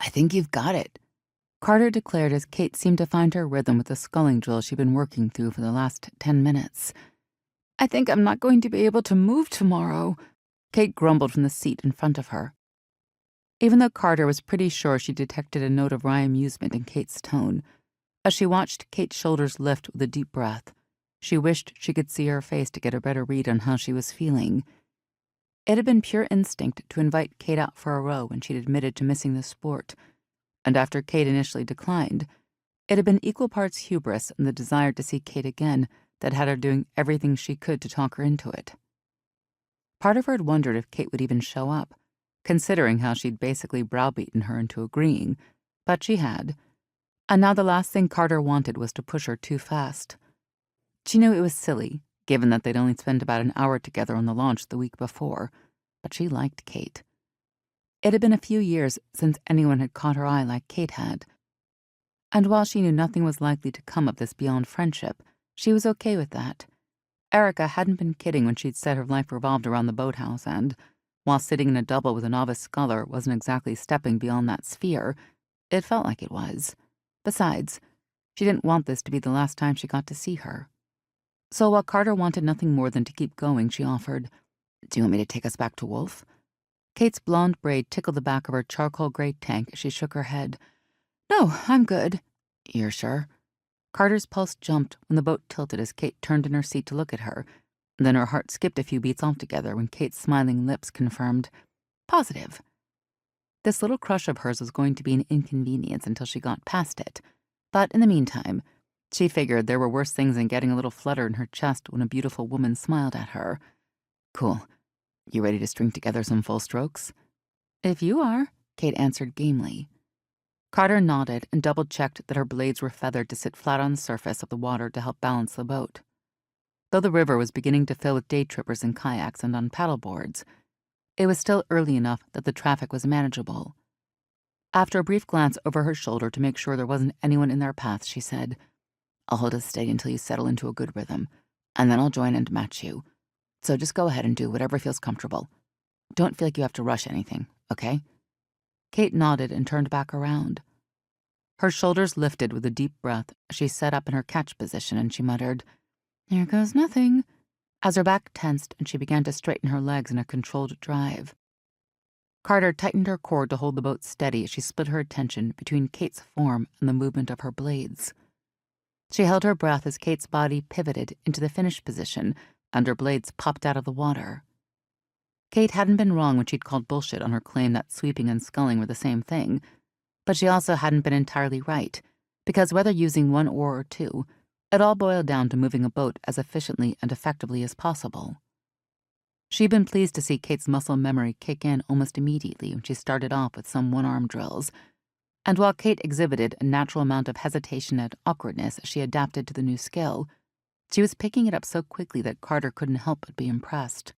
I think you've got it," Carter declared as Kate seemed to find her rhythm with the sculling drill she'd been working through for the last 10 minutes. "I think I'm not going to be able to move tomorrow," Kate grumbled from the seat in front of her. Even though Carter was pretty sure she detected a note of wry amusement in Kate's tone, as she watched Kate's shoulders lift with a deep breath, she wished she could see her face to get a better read on how she was feeling. It had been pure instinct to invite Kate out for a row when she'd admitted to missing the sport, and after Kate initially declined, it had been equal parts hubris and the desire to see Kate again that had her doing everything she could to talk her into it. Part of her had wondered if Kate would even show up, considering how she'd basically browbeaten her into agreeing, but she had. And now the last thing Carter wanted was to push her too fast. She knew it was silly, given that they'd only spent about an hour together on the launch the week before, but she liked Kate. It had been a few years since anyone had caught her eye like Kate had, and while she knew nothing was likely to come of this beyond friendship, she was okay with that. Erica hadn't been kidding when she'd said her life revolved around the boathouse, and while sitting in a double with a novice sculler wasn't exactly stepping beyond that sphere, it felt like it was. Besides, she didn't want this to be the last time she got to see her. So while Carter wanted nothing more than to keep going, she offered, "Do you want me to take us back to Wolf?" Kate's blonde braid tickled the back of her charcoal gray tank as she shook her head. "No, I'm good." "You're sure?" Carter's pulse jumped when the boat tilted as Kate turned in her seat to look at her. Then her heart skipped a few beats altogether when Kate's smiling lips confirmed, "Positive." This little crush of hers was going to be an inconvenience until she got past it. But in the meantime, she figured there were worse things than getting a little flutter in her chest when a beautiful woman smiled at her. "Cool. You ready to string together some full strokes?" "If you are," Kate answered gamely. Carter nodded and double-checked that her blades were feathered to sit flat on the surface of the water to help balance the boat. Though the river was beginning to fill with day trippers in kayaks and on paddleboards, it was still early enough that the traffic was manageable. After a brief glance over her shoulder to make sure there wasn't anyone in their path, she said, "I'll hold us steady until you settle into a good rhythm, and then I'll join and match you. So just go ahead and do whatever feels comfortable. Don't feel like you have to rush anything, okay?" Kate nodded and turned back around. Her shoulders lifted with a deep breath as she sat up in her catch position, and she muttered, "Here goes nothing," as her back tensed and she began to straighten her legs in a controlled drive. Carter tightened her cord to hold the boat steady as she split her attention between Kate's form and the movement of her blades. She held her breath as Kate's body pivoted into the finish position and her blades popped out of the water. Kate hadn't been wrong when she'd called bullshit on her claim that sweeping and sculling were the same thing, but she also hadn't been entirely right, because whether using one oar or two, it all boiled down to moving a boat as efficiently and effectively as possible. She'd been pleased to see Kate's muscle memory kick in almost immediately when she started off with some one-arm drills, and while Kate exhibited a natural amount of hesitation and awkwardness as she adapted to the new skill, she was picking it up so quickly that Carter couldn't help but be impressed.